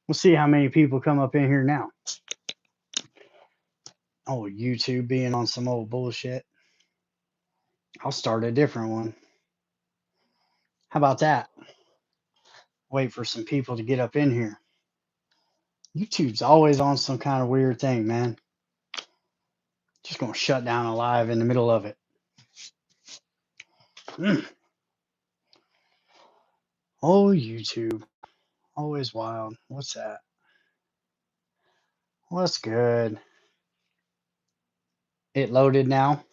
We'll see how many people come up in here now. Oh, YouTube being on some old bullshit. I'll start a different one. How about that? Wait for some people to get up in here. YouTube's always on some kind of weird thing, man. Just gonna shut down a live in the middle of it. Mm. Oh, YouTube. Always wild. What's that? What's good? It loaded now?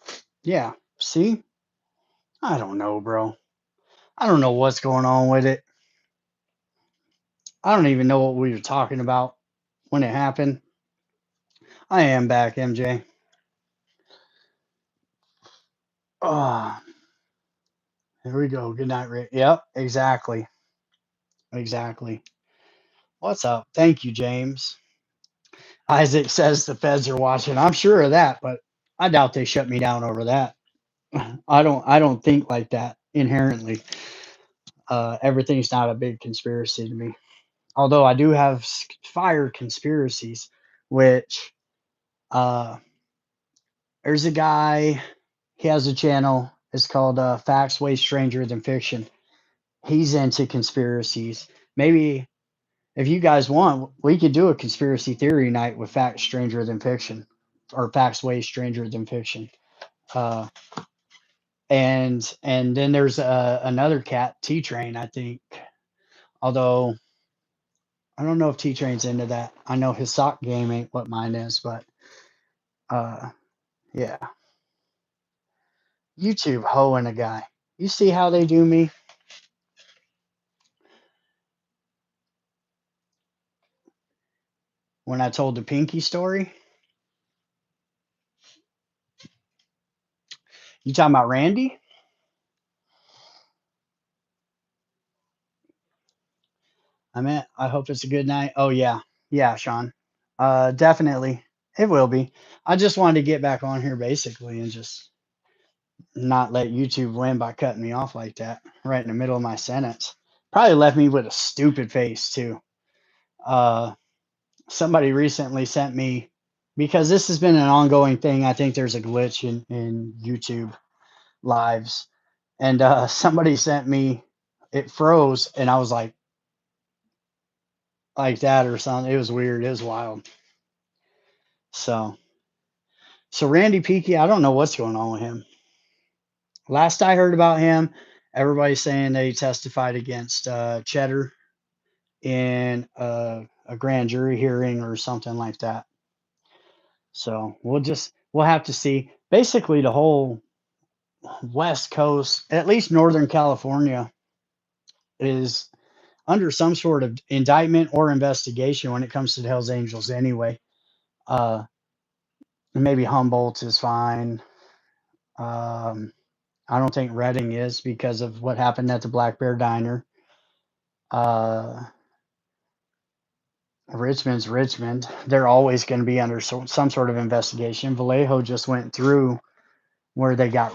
Yeah. See? I don't know, bro. I don't know what's going on with it. I don't even know what we were talking about when it happened. I am back, MJ. Oh, here we go. Good night, Rick. Yep, exactly. Exactly. What's up? Thank you, James. Isaac says the feds are watching. I'm sure of that, but I doubt they shut me down over that. I don't think like that inherently. Everything's not a big conspiracy to me. Although I do have fire conspiracies, which uh, there's a guy. He has a channel. It's called Facts Way Stranger Than Fiction. He's into conspiracies. Maybe if you guys want, we could do a conspiracy theory night with Facts Stranger Than Fiction, or Facts Way Stranger Than Fiction. Uh, and then there's another cat, T Train, I think. Although I don't know if T Train's into that. I know his sock game ain't what mine is, but uh, yeah. YouTube hoeing a guy. You see how they do me? When I told the Pinky story? You talking about Randy? I hope it's a good night. Oh yeah. Yeah, Sean. Definitely. It will be. I just wanted to get back on here basically and just not let YouTube win by cutting me off like that right in the middle of my sentence. Probably left me with a stupid face too. Uh, Somebody recently sent me, because this has been an ongoing thing. I think there's a glitch in YouTube lives, and somebody sent me, it froze, and I was like that or something. It was weird. It was wild. So Randy Peaky, I don't know what's going on with him. Last I heard about him, everybody's saying that he testified against Cheddar in a grand jury hearing or something like that. So we'll have to see. Basically, the whole West Coast, at least Northern California, is under some sort of indictment or investigation when it comes to the Hells Angels. Anyway, uh, maybe Humboldt is fine. Um, I don't think Redding is because of what happened at the Black Bear Diner. Uh, Richmond's Richmond. They're always going to be under some sort of investigation. Vallejo just went through where they got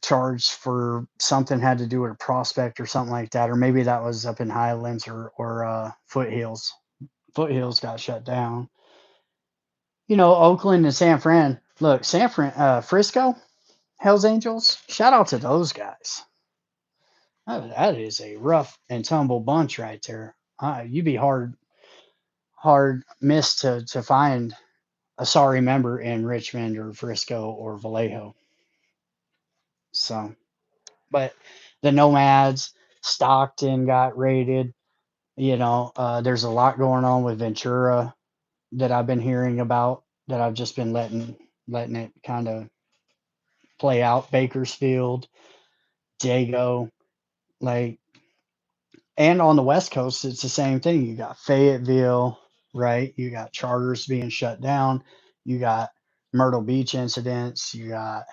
charged for something had to do with a prospect or something like that, or maybe that was up in Highlands or Foothills. Foothills got shut down. Oakland and San Fran. Look, Frisco, Hell's Angels. Shout out to those guys. That is a rough and tumble bunch right there. You'd be hard missed to find a sorry member in Richmond or Frisco or Vallejo. So, but the Nomads, Stockton got raided. There's a lot going on with Ventura that I've been hearing about that I've just been letting it kind of play out. Bakersfield, Dago, like, and on the West Coast, it's the same thing. You got Fayetteville, right? You got charters being shut down. You got Myrtle Beach incidents. You got,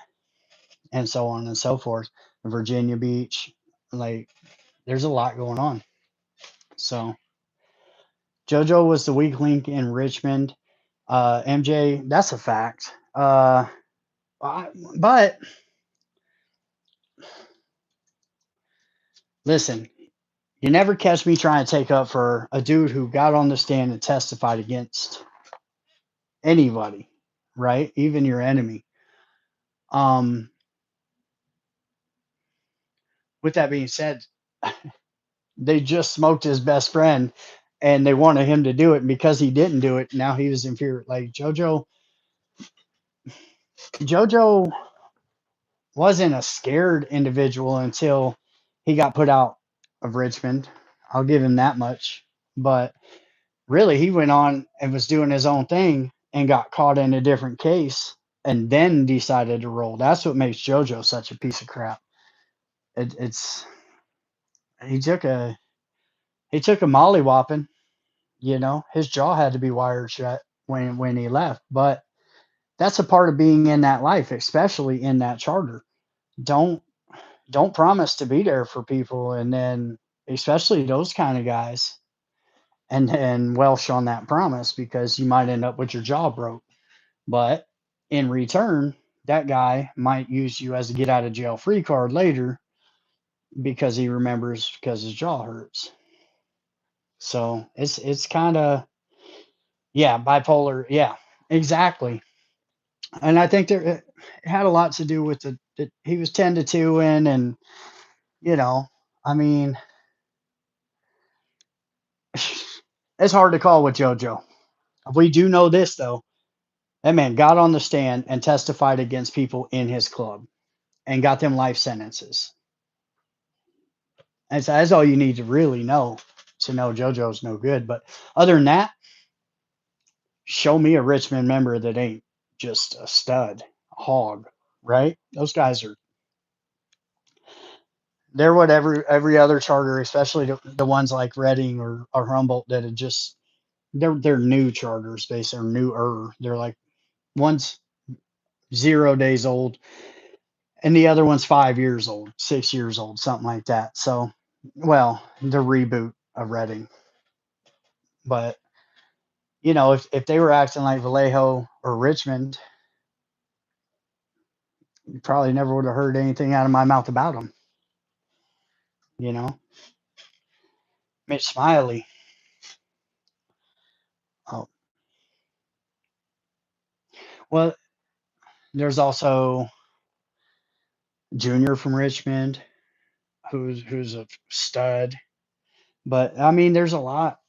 and so on and so forth. Virginia Beach, like, there's a lot going on. So JoJo was the weak link in Richmond. MJ, that's a fact. But listen, You never catch me trying to take up for a dude who got on the stand and testified against anybody, right? Even your enemy. Um, with that being said, they just smoked his best friend and they wanted him to do it. And because he didn't do it, now he was inferior. Like JoJo wasn't a scared individual until he got put out of Richmond. I'll give him that much. But really, he went on and was doing his own thing and got caught in a different case and then decided to roll. That's what makes JoJo such a piece of crap. It's he took a he took a mollywhopping. His jaw had to be wired shut when he left. But that's a part of being in that life, especially in that charter. Don't don't promise to be there for people, and then especially those kind of guys, and then welsh on that promise because you might end up with your jaw broke. But in return, that guy might use you as a get out of jail free card later because he remembers because his jaw hurts. So it's kind of, yeah, bipolar. Yeah, exactly. And I think it had a lot to do with the he was 10-2 in, and you know, I mean, it's hard to call with JoJo. We do know this though. That man got on the stand and testified against people in his club and got them life sentences. That's all you need to really know to know JoJo's no good. But other than that, show me a Richmond member that ain't just a stud, a hog, right? Those guys are they're what every other charter, especially the ones like Reading or Humboldt that are just they're new charters, basically, or newer. They're like one's 0 days old and the other one's 5 years old, 6 years old, something like that. So, well, the reboot of Reading. But if they were acting like Vallejo or Richmond, you probably never would have heard anything out of my mouth about them. You know, Mitch Smiley. Oh, well, there's also Junior from Richmond, who's a stud. But I mean, there's a lot.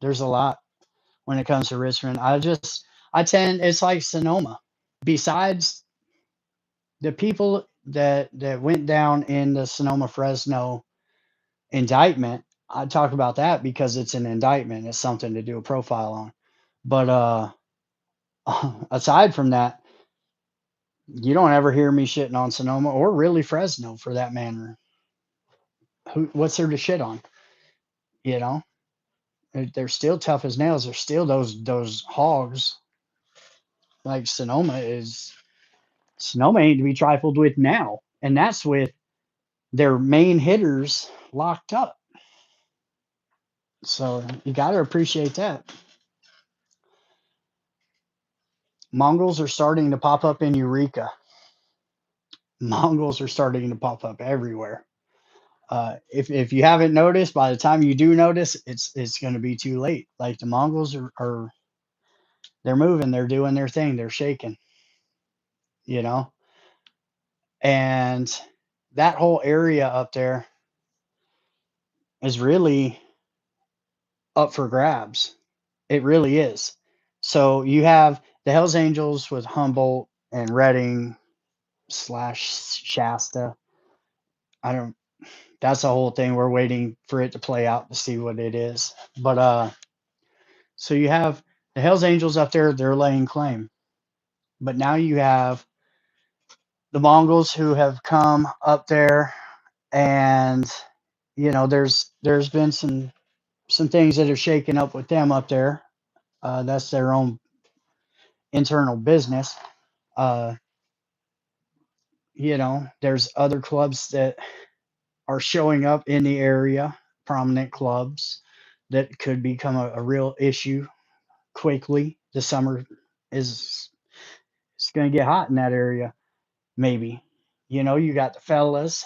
There's a lot when it comes to Richmond. I tend it's like Sonoma. Besides the people that went down in the Sonoma Fresno indictment, I talk about that because it's an indictment. It's something to do a profile on. But aside from that, you don't ever hear me shitting on Sonoma or really Fresno for that matter. What's there to shit on? You know, they're still tough as nails. They're still those hogs. Like Sonoma ain't to be trifled with now, and that's with their main hitters locked up. So you got to appreciate that. Mongols are starting to pop up in Eureka. Mongols are starting to pop up everywhere. If you haven't noticed, by the time you do notice, it's going to be too late. Like the Mongols are they're moving, they're doing their thing, they're shaking, you know, and that whole area up there is really up for grabs. It really is. So you have the Hells Angels with Humboldt and Reading slash Shasta. I don't. That's the whole thing. We're waiting for it to play out to see what it is. But so you have the Hells Angels up there. They're laying claim. But now you have the Mongols who have come up there, and there's been some things that are shaking up with them up there. That's their own internal business. Uh, there's other clubs that are showing up in the area, prominent clubs that could become a real issue quickly. The summer is it's going to get hot in that area. Maybe, you got the fellas.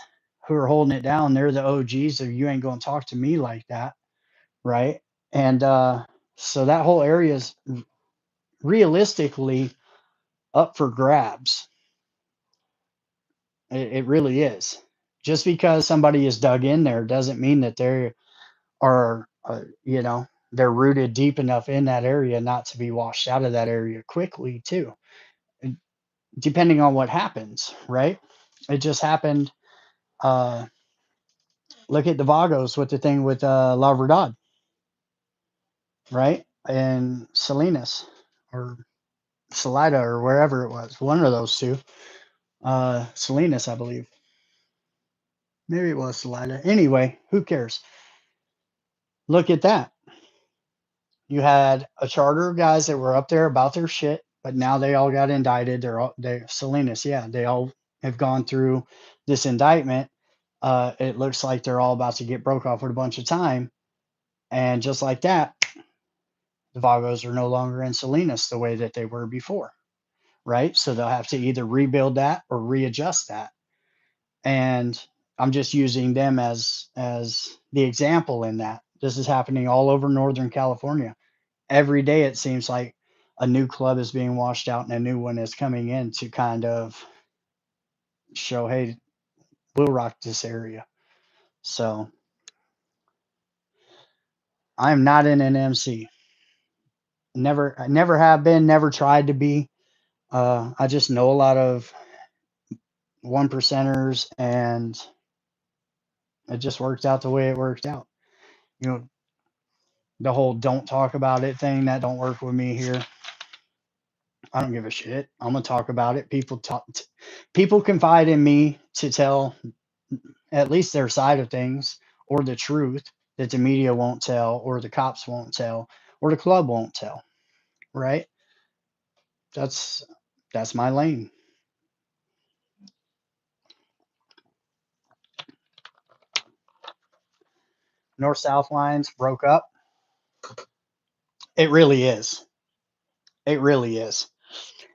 who are holding it down. They're the OGs, so you ain't gonna talk to me like that, right? And so that whole area is realistically up for grabs. It really is. Just because somebody is dug in there doesn't mean that they are, they're rooted deep enough in that area not to be washed out of that area quickly, too, depending on what happens, right? It just happened. Uh, Look at the Vagos with the thing with La Verdad, right? And Salinas or Salida or wherever it was, one of those two. Salinas, I believe. Maybe it was Salida. Anyway, who cares? Look at that. You had a charter of guys that were up there about their shit, but now they all got indicted. They Salinas, yeah, they all have gone through this indictment. It looks like they're all about to get broke off with a bunch of time, and just like that, the Vagos are no longer in Salinas the way that they were before, right? So they'll have to either rebuild that or readjust that. And I'm just using them as the example in that. This is happening all over Northern California. Every day it seems like a new club is being washed out and a new one is coming in to kind of show, hey, we'll rock this area. So I'm not in an MC. I never have been, never tried to be. I just know a lot of one percenters, and it just worked out the way it worked out. You know, the whole don't talk about it thing, that don't work with me here. I don't give a shit. I'm gonna talk about it. People confide in me to tell at least their side of things or the truth that the media won't tell or the cops won't tell or the club won't tell, right? That's that's my lane. North South lines broke up. It really is. It really is.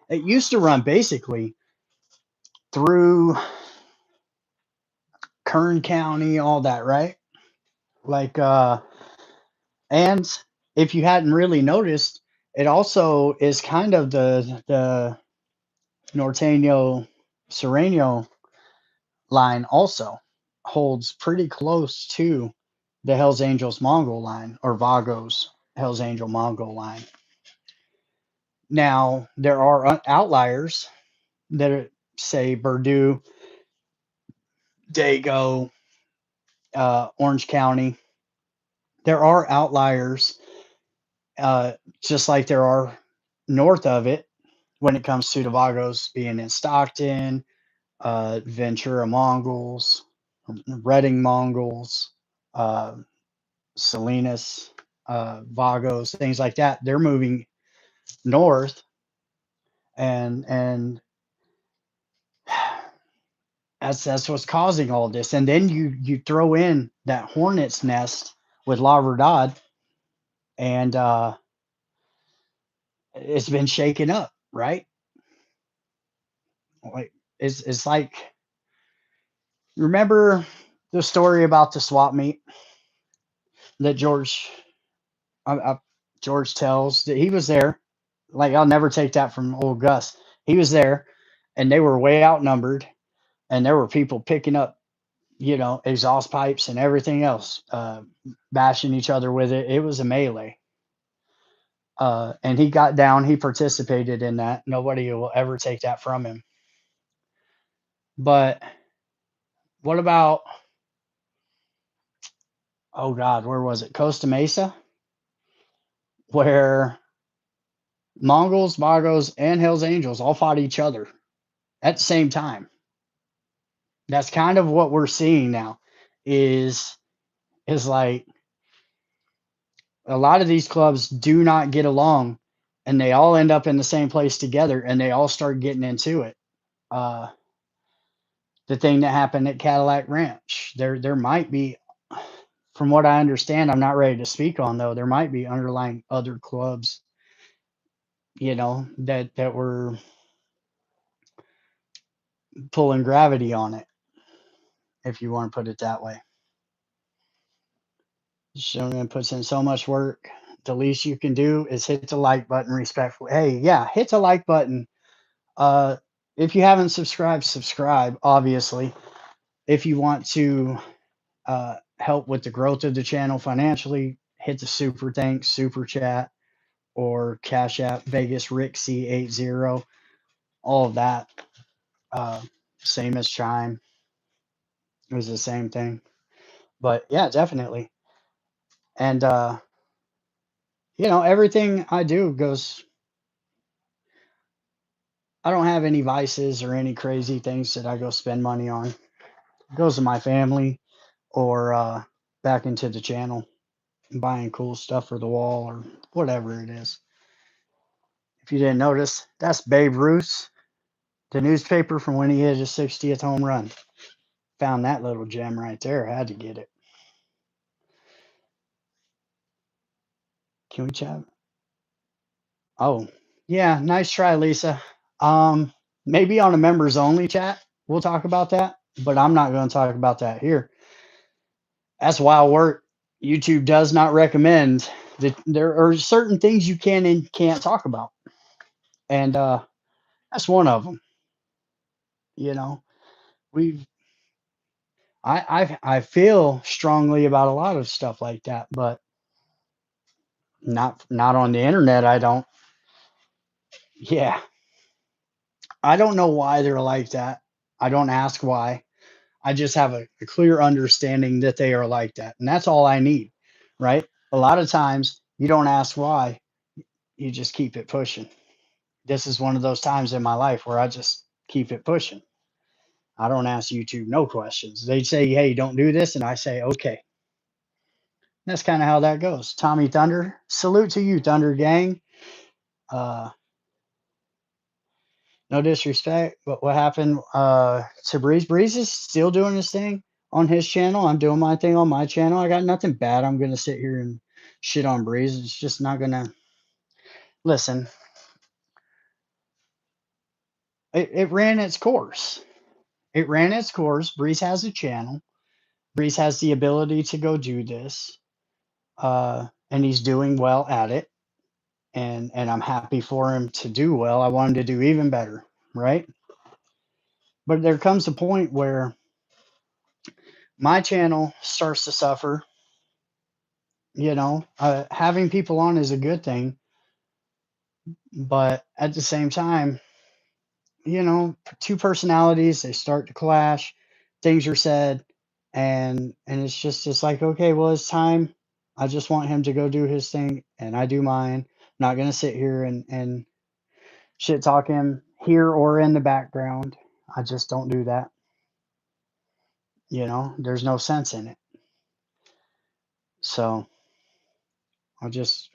It used to run basically through Kern County, all that, right? Like and if you hadn't really noticed, it also is kind of the Norteño Sereno line also holds pretty close to the Hells Angels Mongol line or Vagos Hells Angel Mongol line. Now, there are outliers that are, say, Purdue, Dago, Orange County. There are outliers, just like there are north of it when it comes to the Vagos being in Stockton, Ventura Mongols, Reading Mongols, uh, Salinas, Vagos, things like that. They're moving north, and that's what's causing all this. And then you throw in that hornet's nest with La Verdad, and it's been shaken up, right? Like it's like, remember the story about the swap meet that George tells that he was there. Like, I'll never take that from old Gus. He was there, and they were way outnumbered, and there were people picking up, exhaust pipes and everything else, bashing each other with it. It was a melee. And he got down. He participated in that. Nobody will ever take that from him. But what about, oh God, where was it? Costa Mesa, where Mongols, Vagos, and Hells Angels all fought each other at the same time. That's kind of what we're seeing now. Is like a lot of these clubs do not get along, and they all end up in the same place together, and they all start getting into it. Uh, the thing that happened at Cadillac Ranch, there might be, from what I understand, I'm not ready to speak on though. There might be underlying other clubs, that were pulling gravity on it. if you want to put it that way. Gentleman puts in so much work. The least you can do is hit the like button respectfully. Hey, yeah, hit the like button. Uh, if you haven't subscribed, subscribe, obviously. If you want to help with the growth of the channel financially, hit the super thanks, super chat, or Cash App, Vegas Rick C80. All of that. Uh, Same as Chime. It was the same thing. But yeah, definitely. And, everything I do goes, I don't have any vices or any crazy things that I go spend money on. It goes to my family or back into the channel, buying cool stuff for the wall or whatever it is. If you didn't notice, that's Babe Ruth, the newspaper from when he hit his 60th home run. Found that little gem right there. Had to get it. Can we chat? Oh, yeah. Nice try, Lisa. Maybe on a members only chat, we'll talk about that, but I'm not going to talk about that here. That's wild work. YouTube does not recommend that there are certain things you can and can't talk about. And that's one of them. You know, we've I feel strongly about a lot of stuff like that, but not on the internet. I don't. Yeah, I don't know why they're like that. I don't ask why. I just have a clear understanding that they are like that, and that's all I need, right? A lot of times you don't ask why, you just keep it pushing. This is one of those times in my life where I just keep it pushing. I don't ask YouTube no questions. They say, "Hey, don't do this," and I say, "Okay." That's kind of how that goes. Tommy Thunder, salute to you, Thunder Gang. Uh, no disrespect, but what happened to Breeze? Breeze is still doing his thing on his channel. I'm doing my thing on my channel. I got nothing bad. I'm gonna sit here and shit on Breeze. It's just not gonna listen. It ran its course. It ran its course. Breeze has a channel. Breeze has the ability to go do this, and he's doing well at it. And I'm happy for him to do well. I want him to do even better, right? But there comes a point where my channel starts to suffer. Having people on is a good thing, but at the same time, two personalities, they start to clash, things are said, and it's like, okay, well, it's time. I just want him to go do his thing and I do mine. I'm not gonna sit here and shit talk him here or in the background. I just don't do that. There's no sense in it. So I just,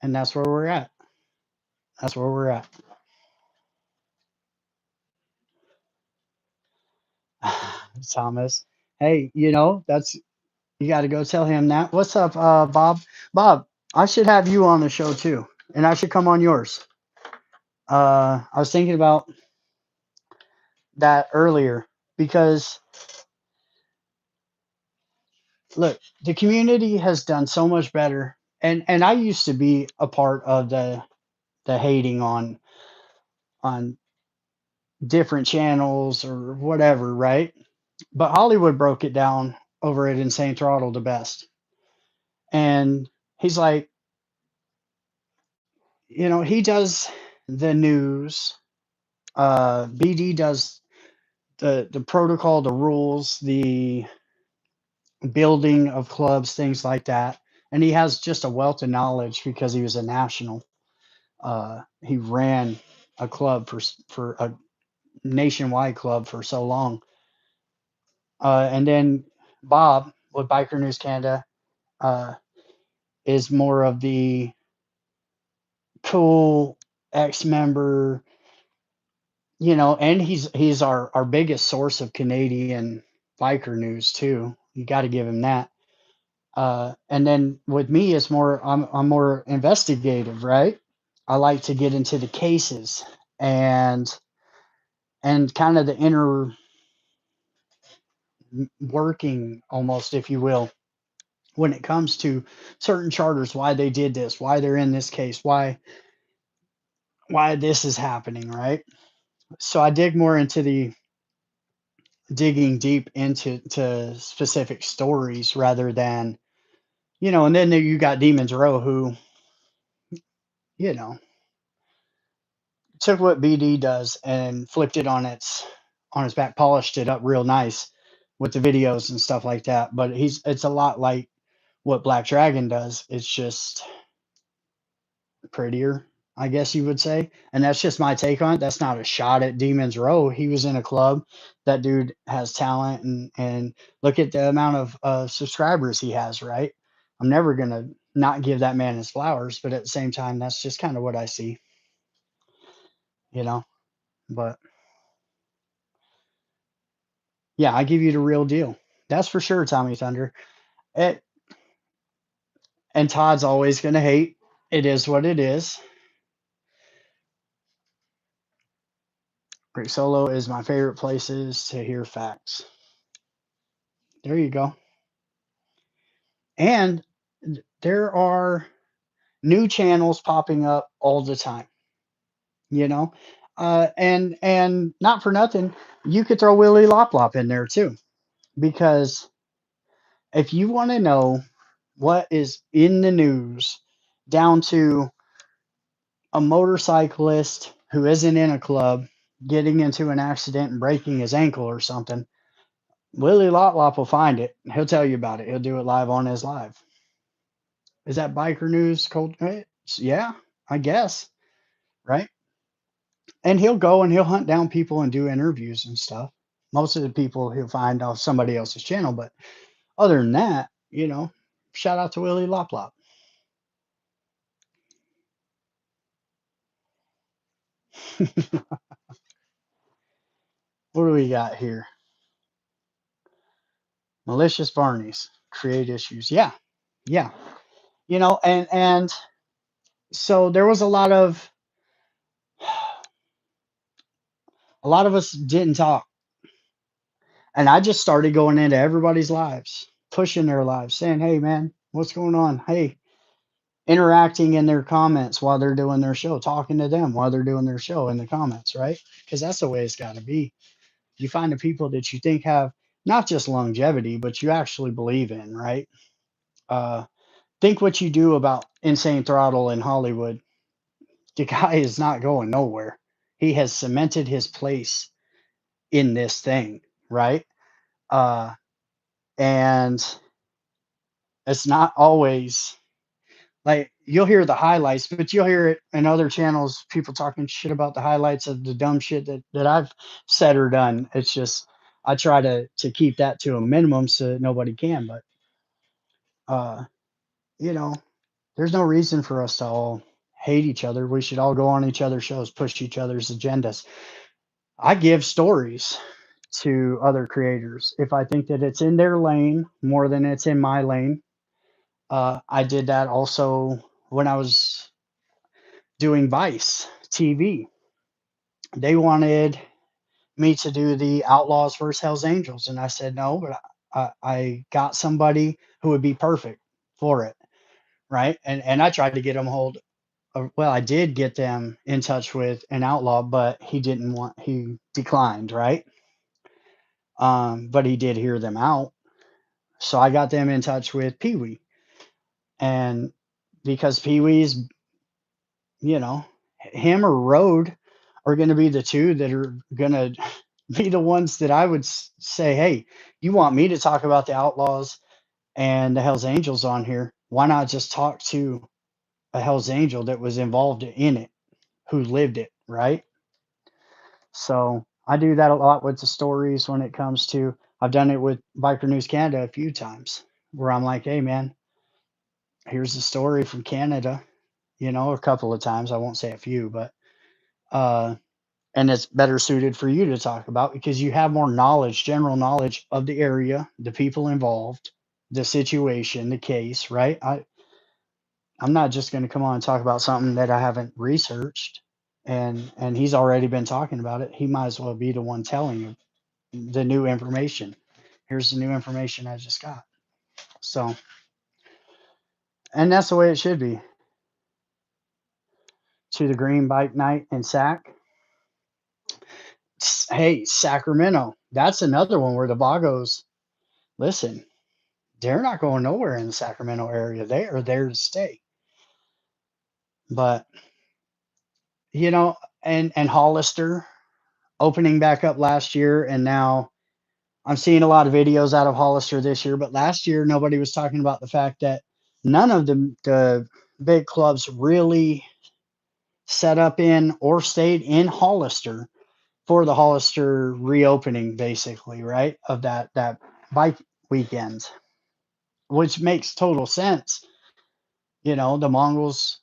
and that's where we're at. That's where we're at. Thomas. Hey, that's, you got to go tell him that. What's up, Bob? Bob, I should have you on the show too, and I should come on yours. I was thinking about that earlier because look, the community has done so much better, and I used to be a part of the hating on different channels or whatever, right? But Hollywood broke it down over at Insane Throttle the best. And he's like, he does the news. BD does the protocol, the rules, the building of clubs, things like that. And he has just a wealth of knowledge because he was a national. He ran a club for a nationwide club for so long. And then Bob with Biker News Canada is more of the cool ex-member, and he's our biggest source of Canadian biker news too. You got to give him that. And then with me, it's more I'm more investigative, right? I like to get into the cases and kind of the inner. working almost, if you will, when it comes to certain charters, why they did this, why they're in this case, why this is happening, right? So I dig more into the digging deep into specific stories rather than, and then there you got Demons Row who, you know, took what BD does and flipped it on its back, polished it up real nice with the videos and stuff like that. But it's a lot like what Black Dragon does. It's just prettier, I guess you would say. And that's just my take on it. That's not a shot at Demons Row. He was in a club. That dude has talent, and look at the amount of subscribers he has, right? I'm never gonna not give that man his flowers, but at the same time, that's just kind of what I see, you know. But yeah, I give you the real deal. That's for sure, Tommy Thunder. It, and Todd's always gonna hate. It is what it is. Great Solo is my favorite places to hear facts. There you go. And there are new channels popping up all the time, you know? And not for nothing, you could throw Willie Lop Lop in there too. Because if you want to know what is in the news down to a motorcyclist who isn't in a club getting into an accident and breaking his ankle or something, Willie Lop Lop will find it. He'll tell you about it. He'll do it live on his live. Is that biker news? Cold? Yeah, I guess. Right. And he'll go and he'll hunt down people and do interviews and stuff. Most of the people he'll find off somebody else's channel. But other than that, shout out to Willie Lop Lop. What do we got here? Malicious Barneys create issues. Yeah. Yeah. And so there was a lot of us didn't talk. And I just started going into everybody's lives, pushing their lives, saying, "Hey man, what's going on? Hey," interacting in their comments while they're doing their show, talking to them while they're doing their show in the comments, right? Because that's the way it's got to be. You find the people that you think have not just longevity, but you actually believe in, right? Uh, think what you do about Insane Throttle in Hollywood. The guy is not going nowhere. He has cemented his place in this thing, right? Uh, and it's not always like you'll hear the highlights, but you'll hear it in other channels, people talking shit about the highlights of the dumb shit that I've said or done. It's just I try to keep that to a minimum so that nobody can. But uh, you know, there's no reason for us to all hate each other. We should all go on each other's shows, push each other's agendas. I give stories to other creators if I think that it's in their lane more than it's in my lane. I did that also when I was doing Vice TV. They wanted me to do the Outlaws versus Hells Angels, and I said no, but I got somebody who would be perfect for it, right? And I tried to get them well, I did get them in touch with an outlaw, but he declined, right? But he did hear them out, so I got them in touch with Pee Wee, and because Pee Wee's, you know, him or Road are going to be the two that are going to be the ones that I would say, hey, you want me to talk about the Outlaws and the Hells Angels on here? Why not just talk to a Hells Angel that was involved in it, who lived it, right? So I do that a lot with the stories when it comes to, I've done it with Biker News Canada a few times where I'm like, hey, man, here's the story from Canada, a couple of times. I won't say a few, but, and it's better suited for you to talk about because you have more knowledge, general knowledge of the area, the people involved, the situation, the case, right? I'm not just going to come on and talk about something that I haven't researched, and he's already been talking about it. He might as well be the one telling you the new information. Here's the new information I just got. So, and that's the way it should be. To the Green Bike Night in Sac. Hey, Sacramento. That's another one where the Vagos, listen, they're not going nowhere in the Sacramento area. They are there to stay. But, you know, and Hollister opening back up last year, and now I'm seeing a lot of videos out of Hollister this year, but last year nobody was talking about the fact that none of the big clubs really set up in or stayed in Hollister for the Hollister reopening, basically, right? Of that bike weekend, which makes total sense. You know, the Mongols,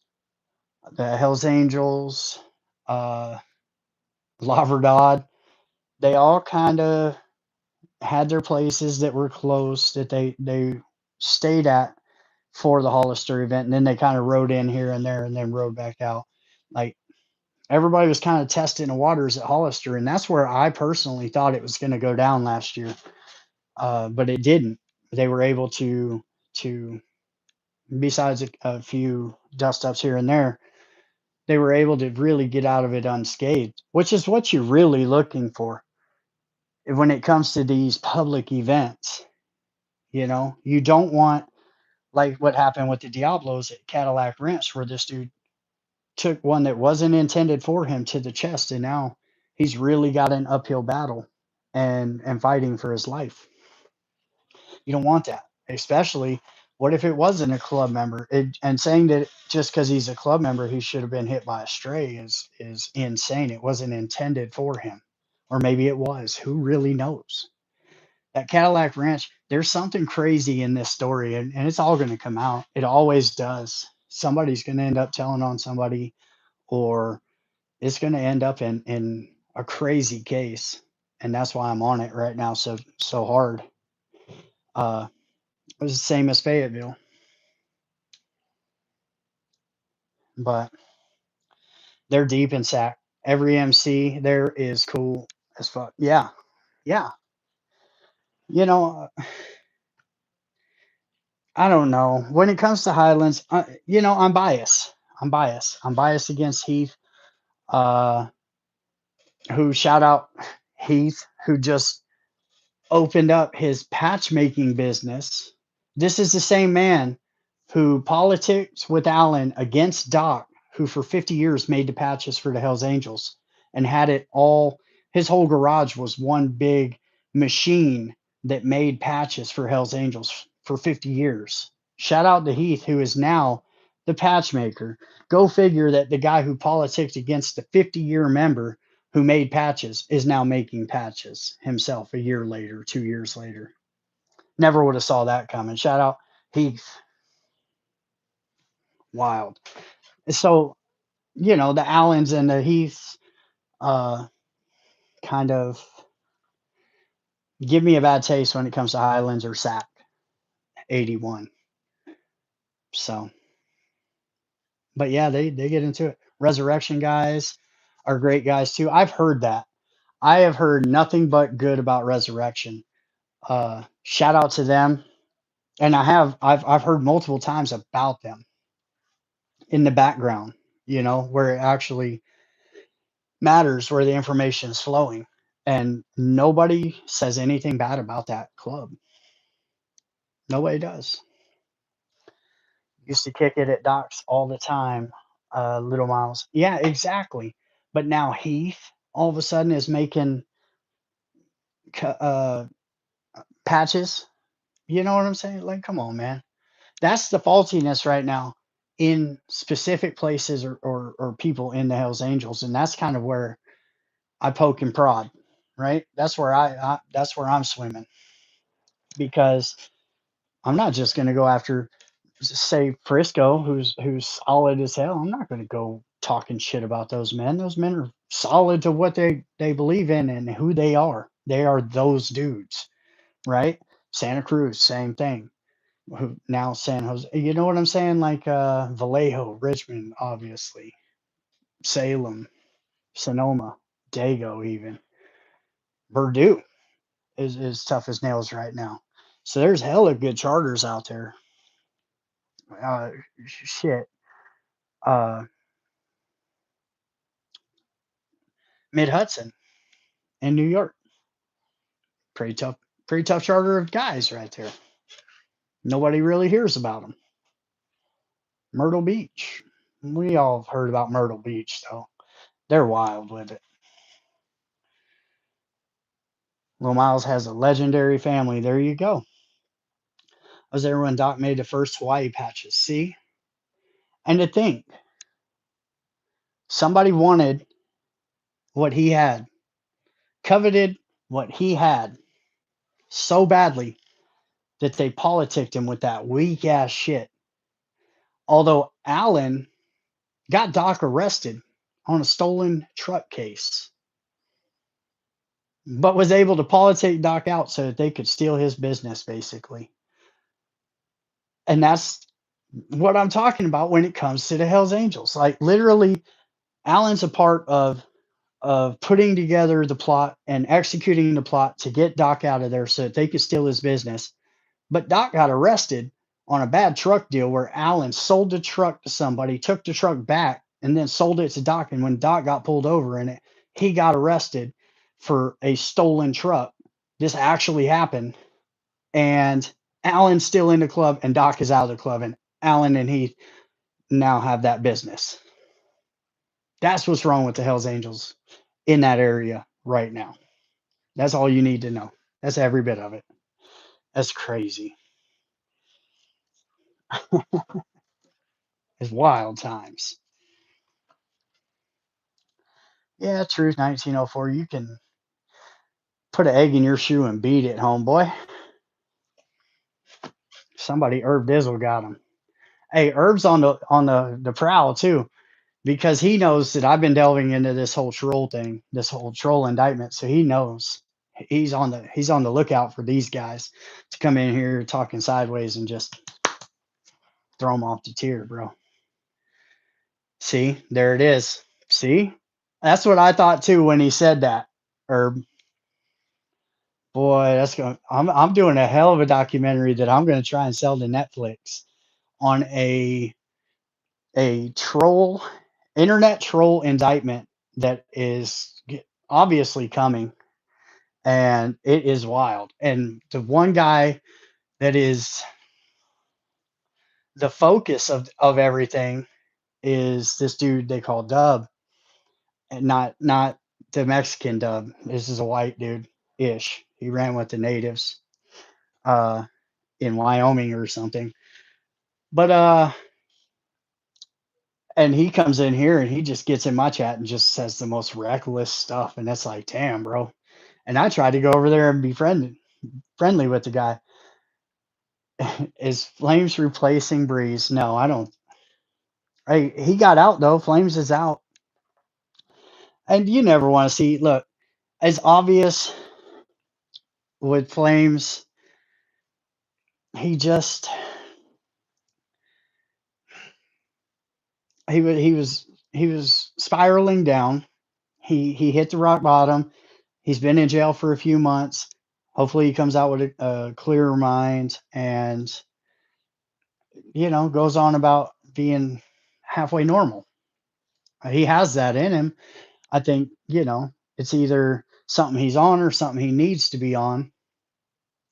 the Hells Angels, uh, La Verdad, they all kind of had their places that were close that they stayed at for the Hollister event, and then they kind of rode in here and there and then rode back out. Like everybody was kind of testing the waters at Hollister, and that's where I personally thought it was going to go down last year, but it didn't. They were able to besides a few dust ups here and there, they were able to really get out of it unscathed, which is what you're really looking for when it comes to these public events. You know, you don't want like what happened with the Diablos at Cadillac Ranch, where this dude took one that wasn't intended for him to the chest, and now he's really got an uphill battle and fighting for his life. You don't want that, especially what if it wasn't a club member? And saying that just because he's a club member, he should have been hit by a stray is insane. It wasn't intended for him, or maybe it was. Who really knows? At Cadillac Ranch, there's something crazy in this story, and it's all going to come out. It always does. Somebody's going to end up telling on somebody, or it's going to end up in a crazy case, and that's why I'm on it right now so hard. Uh, it was the same as Fayetteville, but they're deep in Sac. Every MC there is cool as fuck. Yeah, yeah. You know, I don't know. When it comes to Highlands, you know, I'm biased. I'm biased. I'm biased against Heath. Uh, who shout out Heath, who just opened up his patchmaking business. This is the same man who politics with Allen against Doc, who for 50 years made the patches for the Hells Angels and had it all. His whole garage was one big machine that made patches for Hells Angels for 50 years. Shout out to Heath, who is now the patchmaker. Go figure that the guy who politicked against the 50-year member who made patches is now making patches himself a year later, 2 years later. Never would have saw that coming. Shout out Heath. Wild. So, you know, the Allens and the Heaths uh, kind of give me a bad taste when it comes to Highlands or SAC 81. So, but yeah, they get into it. Resurrection guys are great guys too. I've heard that. I have heard nothing but good about Resurrection. Shout out to them. And I've heard multiple times about them in the background, you know, where it actually matters, where the information is flowing. And nobody says anything bad about that club. Nobody does. Used to kick it at Doc's all the time, Little Miles. Yeah, exactly. But now Heath all of a sudden is making uh, patches. You know what I'm saying? Like, come on, man. That's the faultiness right now in specific places or people in the Hells Angels, and that's kind of where I poke and prod, right? That's where that's where I'm swimming, because I'm not just going to go after say Frisco, who's solid as hell. I'm not going to go talking shit about those men. Those men are solid to what they believe in and who they are. They are those dudes, right? Santa Cruz, same thing. Who now San Jose? You know what I'm saying? Like Vallejo, Richmond, obviously, Salem, Sonoma, Dago, even Purdue. is tough as nails right now. So there's hella good charters out there. Uh, shit. Uh, Mid Hudson in New York, pretty tough, pretty tough charter of guys right there. Nobody really hears about them. Myrtle Beach. We all have heard about Myrtle Beach, though. They're wild with it. Lil Miles has a legendary family. There you go. I was there when Doc made the first Hawaii patches. See? And to think, somebody wanted what he had, coveted what he had so badly that they politicked him with that weak ass shit. Although Allen got Doc arrested on a stolen truck case, but was able to politic Doc out so that they could steal his business, basically. And that's what I'm talking about when it comes to the Hells Angels. Like literally, Allen's a part of putting together the plot and executing the plot to get Doc out of there so that they could steal his business. But Doc got arrested on a bad truck deal where Allen sold the truck to somebody, took the truck back, and then sold it to Doc. And when Doc got pulled over in it, he got arrested for a stolen truck. This actually happened. And Allen's still in the club, and Doc is out of the club. And Allen and he now have that business. That's what's wrong with the Hells Angels in that area right now. That's all you need to know. That's every bit of it. That's crazy. It's wild times. Yeah, truth 1904. You can put an egg in your shoe and beat it, homeboy. Somebody Herb Dizzle got him. Hey, Herb's on the prowl too, because he knows that I've been delving into this whole troll thing, this whole troll indictment. So he knows he's on the lookout for these guys to come in here talking sideways and just throw them off the tier, bro. See, there it is. See, that's what I thought too when he said that. Herb, boy, that's going. I'm doing a hell of a documentary that I'm going to try and sell to Netflix on a troll, internet troll indictment that is obviously coming, and it is wild. And the one guy that is the focus of everything is this dude they call Dub, and not the Mexican Dub. This is a white dude ish. He ran with the natives uh in Wyoming or something. But and he comes in here and he just gets in my chat and just says the most reckless stuff, and it's like, damn, bro. And I tried to go over there and be friendly with the guy. Is Flames replacing Breeze? No, I don't. Hey, he got out though. Flames is out. And you never want to see, look, as obvious with Flames, he just he was spiraling down. He hit the rock bottom. He's been in jail for a few months. Hopefully he comes out with a clearer mind and goes on about being halfway normal. He has that in him. I think, it's either something he's on or something he needs to be on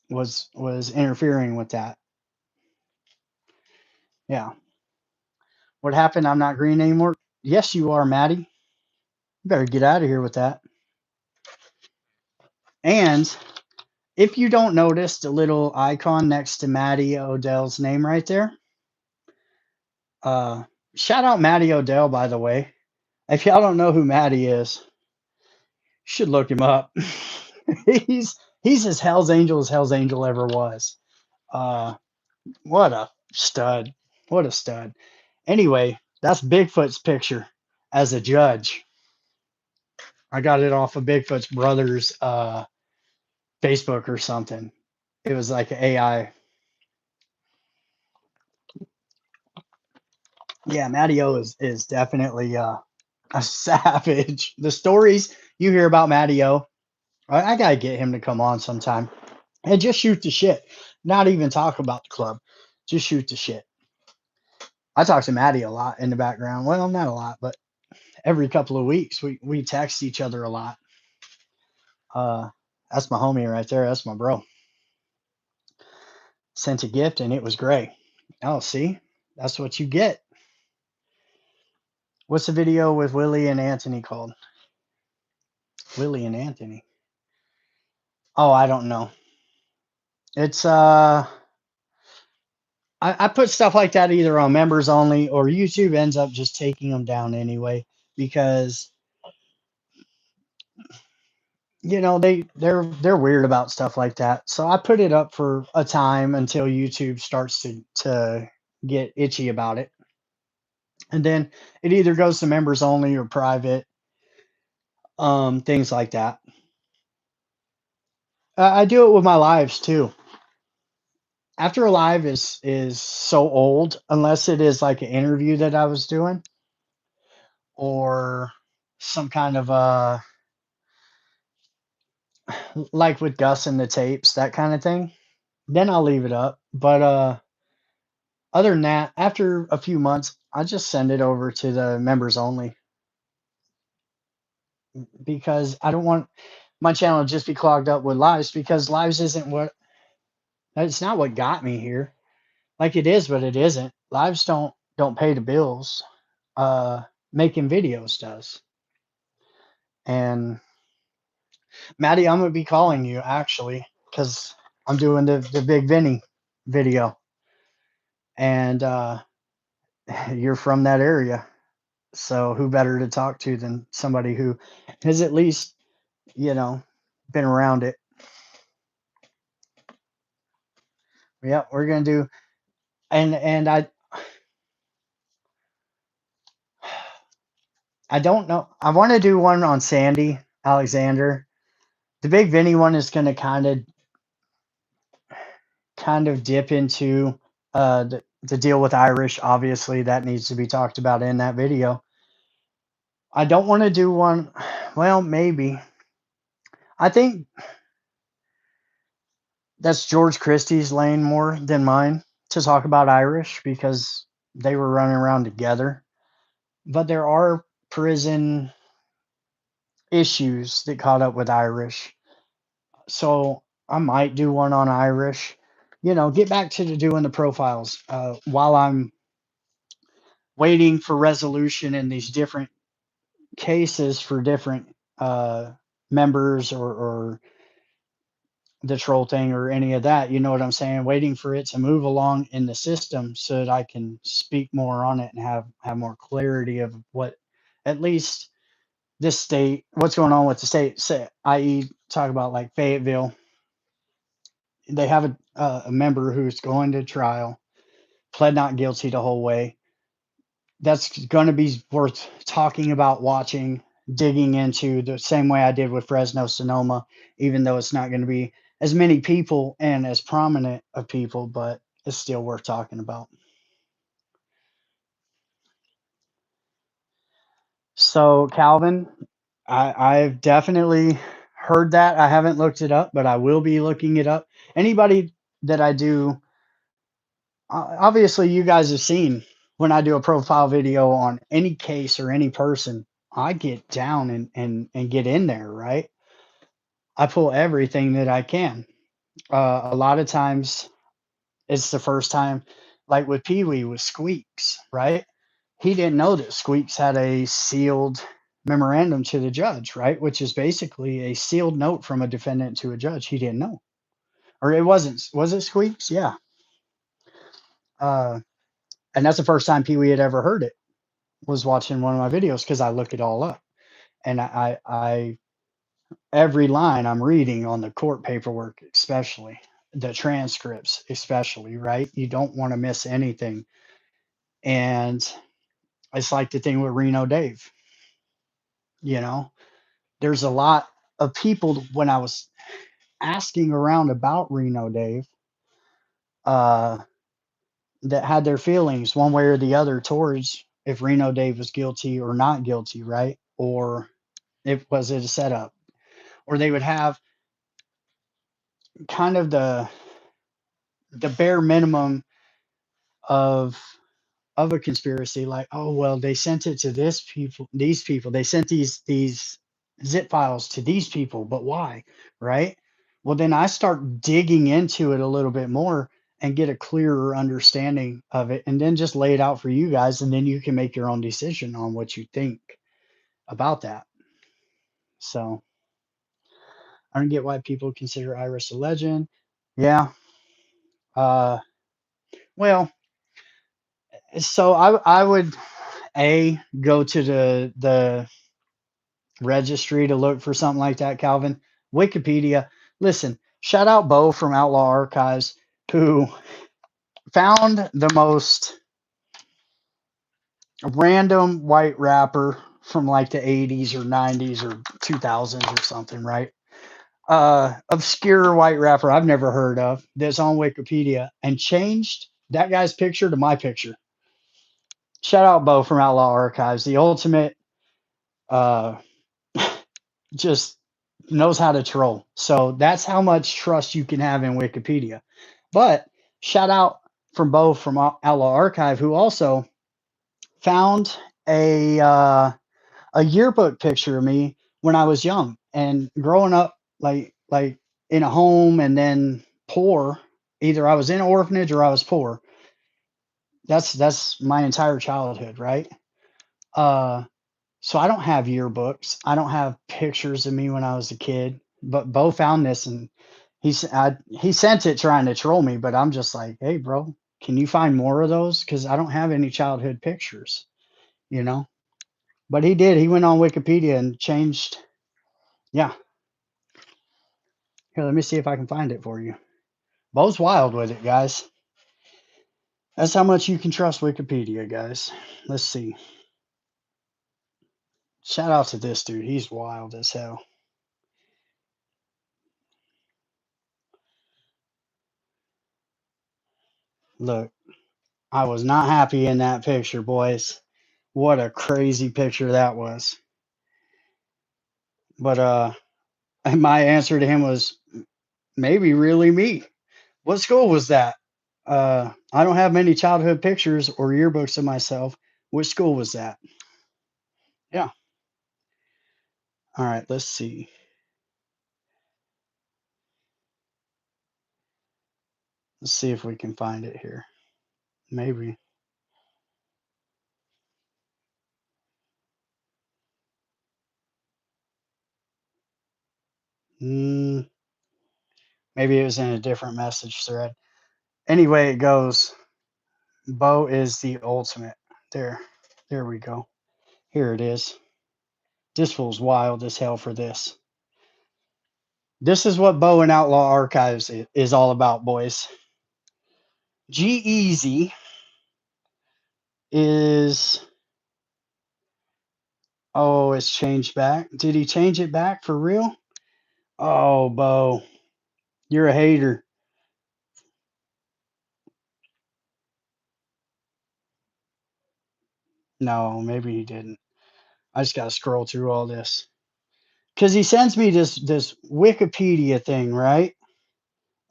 was interfering with that. Yeah. What happened? I'm not green anymore. Yes, you are, Maddie. You better get out of here with that. And if you don't notice the little icon next to Maddie Odell's name right there, shout out Maddie Odell, by the way. If y'all don't know who Maddie is, you should look him up. he's as Hell's Angel ever was. What a stud. What a stud. Anyway, that's Bigfoot's picture as a judge. I got it off of Bigfoot's brother's Facebook or something. It was like AI. Yeah, Matty O is definitely a savage. The stories you hear about Matty O, I gotta get him to come on sometime and just shoot the shit. Not even talk about the club. Just shoot the shit. I talk to Maddie a lot in the background. Well, not a lot, but every couple of weeks we text each other a lot. Uh, that's my homie right there. That's my bro. Sent a gift and it was gray. Oh, see, that's what you get. What's the video with Willie and Anthony called? Willie and Anthony. Oh, I don't know. It's I put stuff like that either on members only or YouTube ends up just taking them down anyway because they're weird about stuff like that. So I put it up for a time until YouTube starts to get itchy about it. And then it either goes to members only or private, things like that. I do it with my lives too. After a live is so old, unless it is like an interview that I was doing or some kind of like with Gus and the tapes, that kind of thing, then I'll leave it up. But other than that, after a few months, I just send it over to the members only because I don't want my channel to just be clogged up with lives because lives isn't what it's not what got me here. Like it is, but it isn't. Lives don't pay the bills. Making videos does. And Maddie, I'm gonna be calling you actually because I'm doing the Big Vinny video, and you're from that area, so who better to talk to than somebody who has at least you know been around it. Yeah, we're gonna do, and I don't know. I want to do one on Sandy Alexander. The Big Vinny one is gonna kind of dip into the deal with Irish. Obviously, that needs to be talked about in that video. I don't want to do one. Well, maybe. I think that's George Christie's lane more than mine to talk about Irish because they were running around together. But there are prison issues that caught up with Irish. So I might do one on Irish. Get back to doing the profiles while I'm waiting for resolution in these different cases for different members or the troll thing or any of that. You know what I'm saying? Waiting for it to move along in the system so that I can speak more on it and have more clarity of what at least this state, what's going on with the state, say, i.e., talk about like Fayetteville. They have a member who's going to trial, pled not guilty the whole way. That's going to be worth talking about, watching, digging into the same way I did with Fresno Sonoma, even though it's not going to be as many people and as prominent of people, but it's still worth talking about. So, Calvin, I've definitely heard that. I haven't looked it up, but I will be looking it up. Anybody that I do, obviously, you guys have seen when I do a profile video on any case or any person, I get down and get in there, right? I pull everything that I can. A lot of times it's the first time, like with Pee Wee with Squeaks, right? He didn't know that Squeaks had a sealed memorandum to the judge, right? Which is basically a sealed note from a defendant to a judge. He didn't know. Or it wasn't, was it Squeaks? Yeah. Uh, and that's the first time Pee Wee had ever heard it, was watching one of my videos because I look it all up. And every line I'm reading on the court paperwork, especially the transcripts, especially, right? You don't want to miss anything. And it's like the thing with Reno Dave, you know, there's a lot of people when I was asking around about Reno Dave, uh, that had their feelings one way or the other towards if Reno Dave was guilty or not guilty, right? Or if was it a setup? or they would have kind of the bare minimum of a conspiracy, like, oh well, they sent it to these people, they sent these zip files to these people, but why? Right? Well, then I start digging into it a little bit more and get a clearer understanding of it, and then just lay it out for you guys, and then you can make your own decision on what you think about that. So I don't get why people consider Iris a legend. Yeah. uh well, so I would go to the registry to look for something like that, Calvin. Wikipedia. Listen, shout out Bo from Outlaw Archives, who found the most random white rapper from like the 80s or 90s or 2000s or something, right? Obscure white rapper I've never heard of that's on Wikipedia, and changed that guy's picture to my picture. Shout out Bo from Outlaw Archives, the ultimate uh just knows how to troll. So that's how much trust you can have in Wikipedia. But shout out from Bo from Outlaw Archive, who also found a yearbook picture of me when I was young and growing up, like in a home and then poor. Either I was in an orphanage or I was poor. That's my entire childhood, right? Uh, So I don't have yearbooks. I don't have pictures of me when I was a kid. But Bo found this, and he sent it trying to troll me. But I'm just like, hey, bro, can you find more of those? Because I don't have any childhood pictures, you know. But he did. He went on Wikipedia and changed. Yeah. Here, let me see if I can find it for you. Bo's wild with it, guys. That's how much you can trust Wikipedia, guys. Let's see. Shout out to this dude. He's wild as hell. Look, I was not happy in that picture, boys. What a crazy picture that was. But my answer to him was maybe really me. What school was that? I don't have many childhood pictures or yearbooks of myself. Which school was that? Yeah. All right, let's see. Let's see if we can find it here. Maybe. Mm, maybe it was in a different message thread. Anyway, it goes, Bo is the ultimate. There. There we go. Here it is. This fool's wild as hell for this. This is what Bo and Outlaw Archives is all about, boys. G-Eazy is, oh, it's changed back. Did he change it back for real? Oh, Bo, you're a hater. No, maybe he didn't. I just gotta scroll through all this because he sends me this Wikipedia thing, right?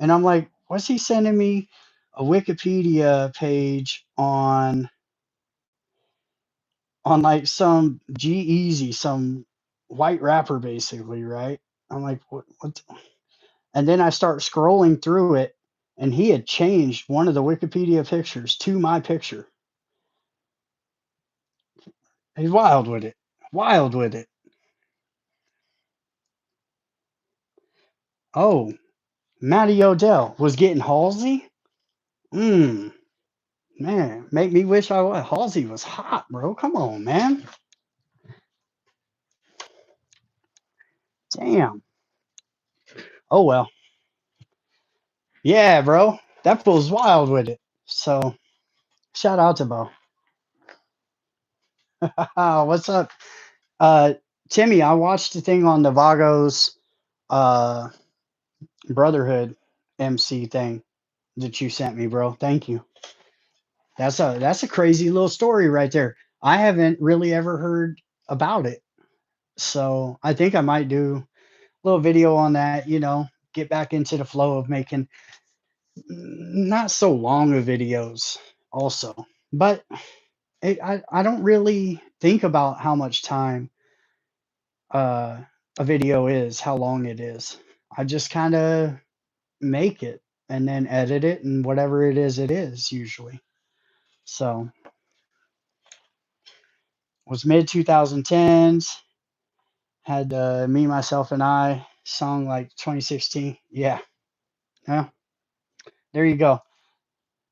And I'm like, what's he sending me? A Wikipedia page on like some G-Eazy, some white rapper, basically, right? I'm like, what? And then I start scrolling through it, and he had changed one of the Wikipedia pictures to my picture. He's wild with it. Wild with it. Oh, Matty Odell was getting Halsey? Mmm. Man, make me wish I was. Halsey was hot, bro. Come on, man. Damn. Oh well. Yeah, bro. That fool's wild with it. So shout out to Bo. What's up? Uh Timmy, I watched the thing on Navago's uh Brotherhood MC thing that you sent me, bro. Thank you. That's a crazy little story right there. I haven't really ever heard about it. So I think I might do little video on that, get back into the flow of making not so long of videos also. But I don't really think about how much time uh, a video is, how long it is. I just kind of make it and then edit it, and whatever it is usually. So was mid 2010s, had Me, Myself, and I song like 2016. Yeah, yeah, there you go.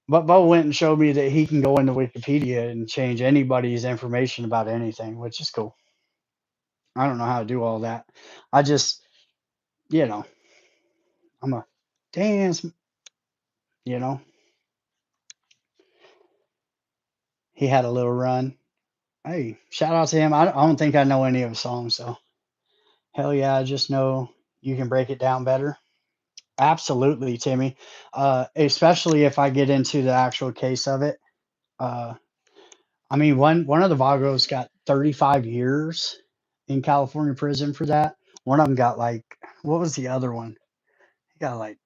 But Bo went and showed me that he can go into Wikipedia and change anybody's information about anything, which is cool. I don't know how to do all that. I just, you know, I'm a dance, you know. He had a little run. Hey, shout out to him. I don't think I know any of his songs, though. Hell yeah, I just know you can break it down better. Absolutely, Timmy. Especially if I get into the actual case of it. Uh, I mean, one of the Vagos got 35 years in California prison for that. One of them got like, what was the other one? He got like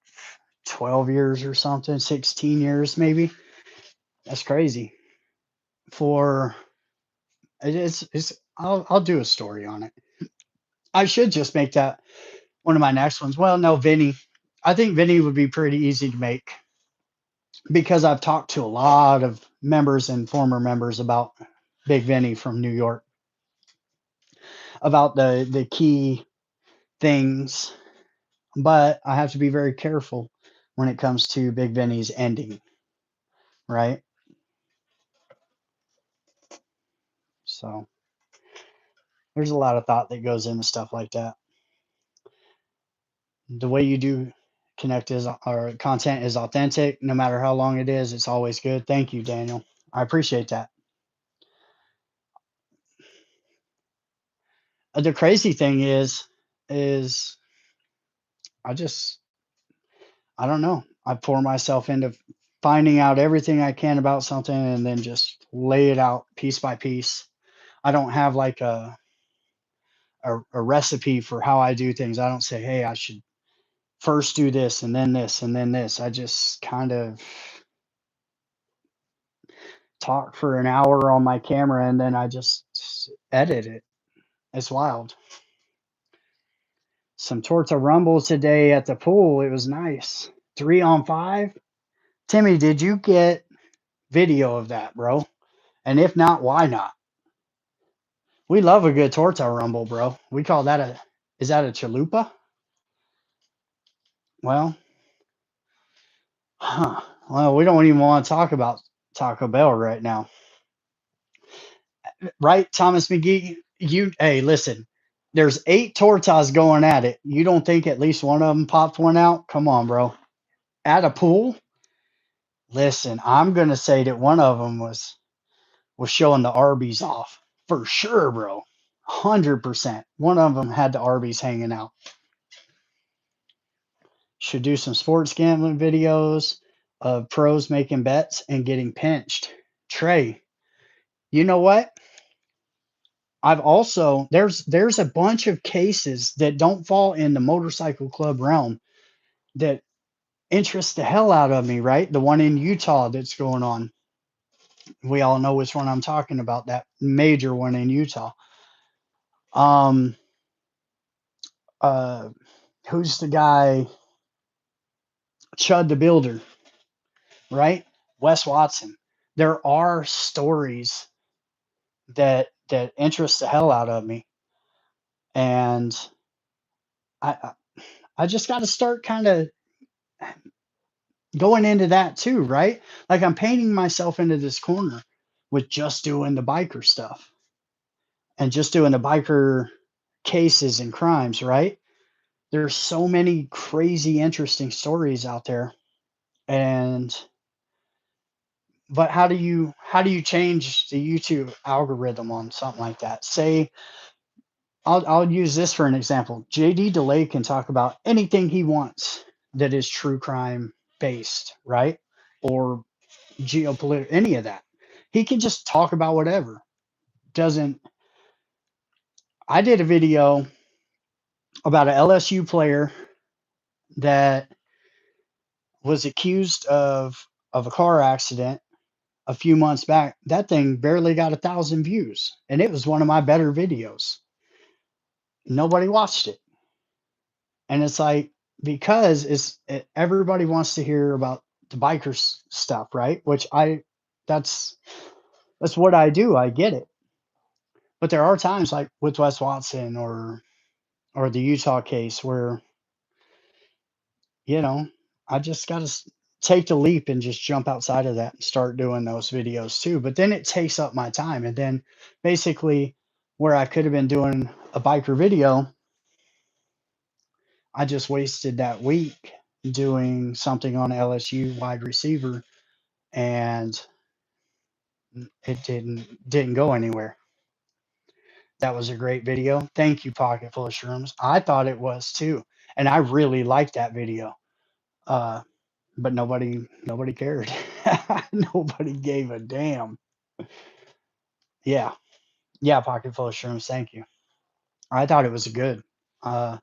12 years or something, 16 years maybe. That's crazy. For it's I'll do a story on it. I should just make that one of my next ones. Well, no, Vinny. I think Vinny would be pretty easy to make because I've talked to a lot of members and former members about Big Vinny from New York, about the key things, but I have to be very careful when it comes to Big Vinny's ending, right? So there's a lot of thought that goes into stuff like that. The way you do connect is or content is authentic, no matter how long it is, it's always good. Thank you, Daniel. I appreciate that. The crazy thing is I just I don't know. I pour myself into finding out everything I can about something and then just lay it out piece by piece. I don't have like a recipe for how I do things. I don't say, hey, I should first do this and then this and then this. I just kind of talk for an hour on my camera and then I just edit it. It's wild. Some Torta Rumbles today at the pool. It was nice. 3 on 5. Timmy, did you get video of that, bro? And if not, why not? We love a good Torta Rumble, bro. We call that is that a chalupa? Well, huh. Well, we don't even want to talk about Taco Bell right now. Right, Thomas McGee? Hey, listen, there's 8 tortas going at it. You don't think at least one of them popped one out? Come on, bro. At a pool? Listen, I'm gonna say that one of them was showing the Arby's off for sure, bro. 100%. One of them had the Arby's hanging out. Should do some sports gambling videos of pros making bets and getting pinched. Trey, you know what? I've also there's a bunch of cases that don't fall in the motorcycle club realm that interest the hell out of me, right? The one in Utah that's going on. We all know which one I'm talking about, that major one in Utah. Um uh who's the guy? Chud the Builder, right? Wes Watson. There are stories that interest the hell out of me. And I I just got to start kind of going into that too, right? Like I'm painting myself into this corner with just doing the biker stuff and just doing the biker cases and crimes, right? There's so many crazy interesting stories out there. And but how do you change the YouTube algorithm on something like that? Say I'll use this for an example. JD Delay can talk about anything he wants that is true crime based, right? Or geopolitical, any of that. He can just talk about whatever. Doesn't I did a video about an LSU player that was accused of a car accident a few months back. That thing barely got 1,000 views, and it was one of my better videos. Nobody watched it, and it's like because everybody wants to hear about the bikers stuff, right? Which that's that's what I do. I get it, but there are times like with Wes Watson or the Utah case where you know I just got to take the leap and just jump outside of that and start doing those videos too. But then it takes up my time, and then basically where I could have been doing a biker video, I just wasted that week doing something on LSU wide receiver, and it didn't go anywhere. That was a great video. Thank you, Pocket Full of Shrooms. I thought it was too, and I really liked that video. Uh, but nobody cared. Nobody gave a damn. Yeah, yeah, Pocket Full of Shrooms. Thank you. I thought it was good. Uh,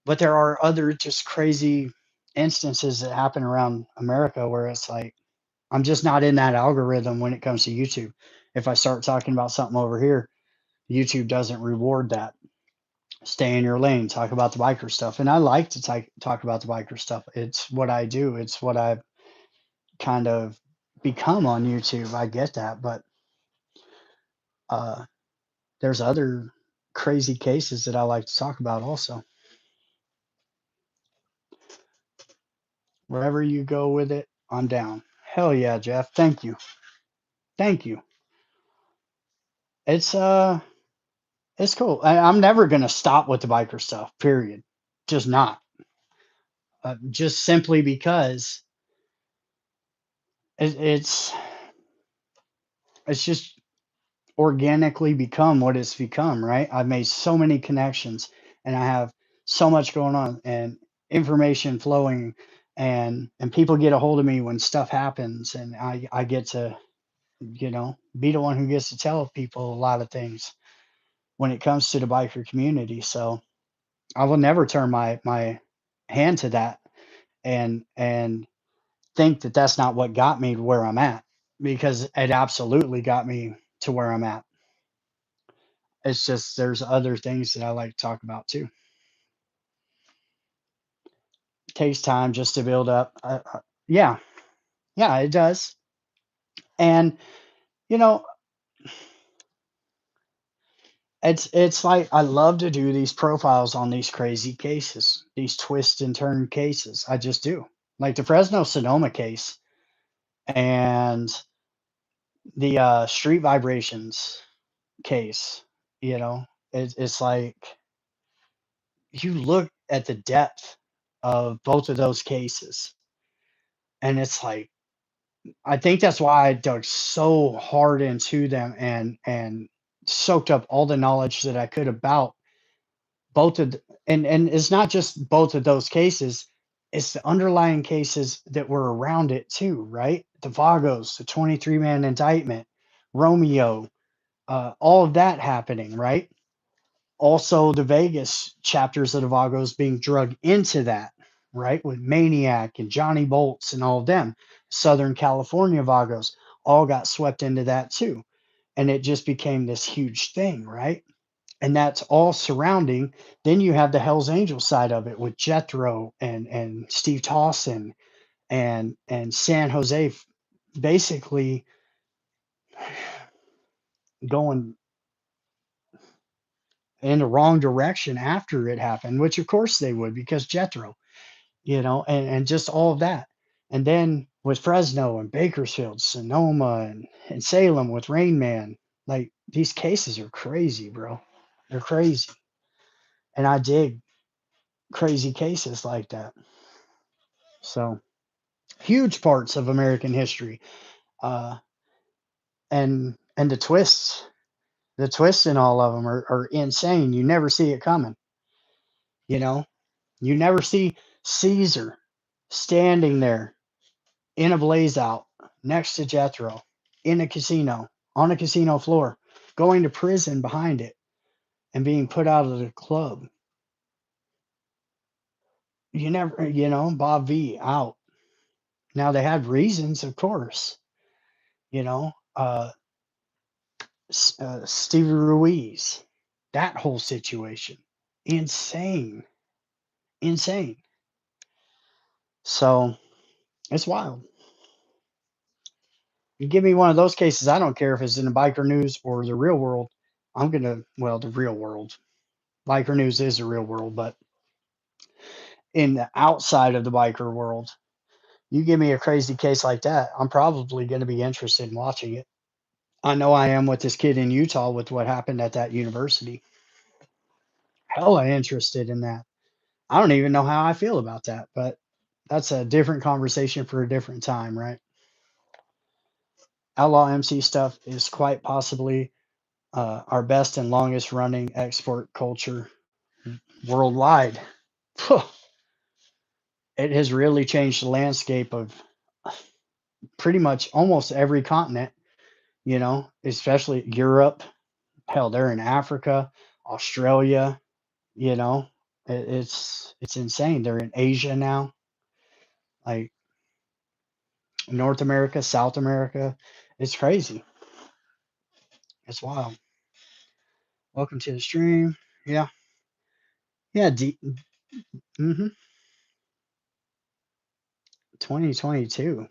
but there are other just crazy instances that happen around America where it's like I'm just not in that algorithm when it comes to YouTube. If I start talking about something over here, YouTube doesn't reward that. Stay in your lane, talk about the biker stuff. And I like to talk about the biker stuff. It's what I do, it's what I've kind of become on YouTube. I get that. But uh, there's other crazy cases that I like to talk about also. Wherever you go with it, I'm down. Hell yeah, Jeff. Thank you. Thank you. It's it's cool. I'm never gonna stop with the biker stuff. Period. Just not. Just simply because it's just organically become what it's become. Right. I've made so many connections, and I have so much going on, and information flowing, and people get a hold of me when stuff happens, and I get to be the one who gets to tell people a lot of things when it comes to the biker community. So I will never turn my hand to that and think that that's not what got me to where I'm at, because it absolutely got me to where I'm at. It's just there's other things that I like to talk about too. It takes time just to build up. Yeah, yeah, it does. And you know, it's like I love to do these profiles on these crazy cases, these twist and turn cases. I just do. Like the Fresno Sonoma case and the Street Vibrations case, you know. It's like you look at the depth of both of those cases, and it's like I think that's why I dug so hard into them and soaked up all the knowledge that I could about both of and it's not just both of those cases, it's the underlying cases that were around it too, right? The Vagos, the 23-man indictment, Romeo, all of that happening, right? Also, the Vegas chapters of the Vagos being drugged into that, right? With Maniac and Johnny Bolts and all of them. Southern California Vagos all got swept into that too. And it just became this huge thing, right? And that's all surrounding. Then you have the Hell's Angel side of it with Jethro and Steve Towson and San Jose, basically going in the wrong direction after it happened, which of course they would because Jethro, and just all of that. And then with Fresno and Bakersfield, Sonoma and Salem with Rain Man, like these cases are crazy, bro. They're crazy. And I dig crazy cases like that. So huge parts of American history. Uh, and the twists in all of them are insane. You never see it coming. You know, you never see Caesar standing there in a blaze out next to Jethro in a casino on a casino floor, going to prison behind it and being put out of the club. You never, Bob V out. Now they had reasons, of course. You know, Stevie Ruiz, that whole situation, insane, insane. So it's wild. You give me one of those cases, I don't care if it's in the biker news or the real world. Well, the real world. Biker news is the real world, but in the outside of the biker world, you give me a crazy case like that, I'm probably going to be interested in watching it. I know I am with this kid in Utah with what happened at that university. Hella interested in that. I don't even know how I feel about that, but that's a different conversation for a different time, right? Outlaw MC stuff is quite possibly our best and longest running export culture worldwide. It has really changed the landscape of pretty much almost every continent, especially Europe. Hell, they're in Africa, Australia, you know. It's insane. They're in Asia now, like North America, South America. It's crazy. It's wild. Welcome to the stream. Yeah. Yeah, 2022.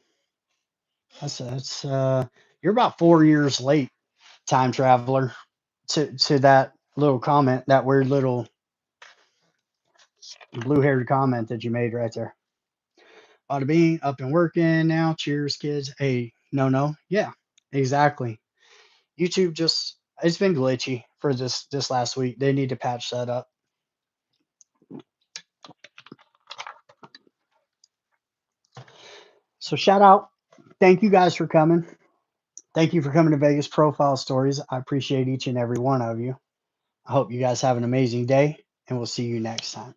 That's you're about 4 years late, time traveler, to that little comment, that weird little blue-haired comment that you made right there. Bada bing, up and working now. Cheers, kids. Hey, no. Yeah, exactly. YouTube just it's been glitchy for this last week. They need to patch that up. So shout out. Thank you guys for coming. Thank you for coming to Vegas Profile Stories. I appreciate each and every one of you. I hope you guys have an amazing day, and we'll see you next time.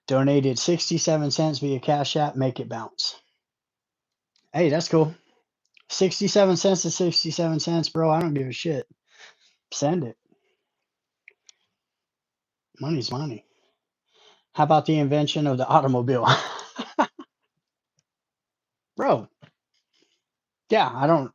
Donated 67 cents via Cash App. Make it bounce. Hey, that's cool. 67 cents to 67 cents, bro. I don't give a shit. Send it. Money's money. How about the invention of the automobile? Bro, yeah,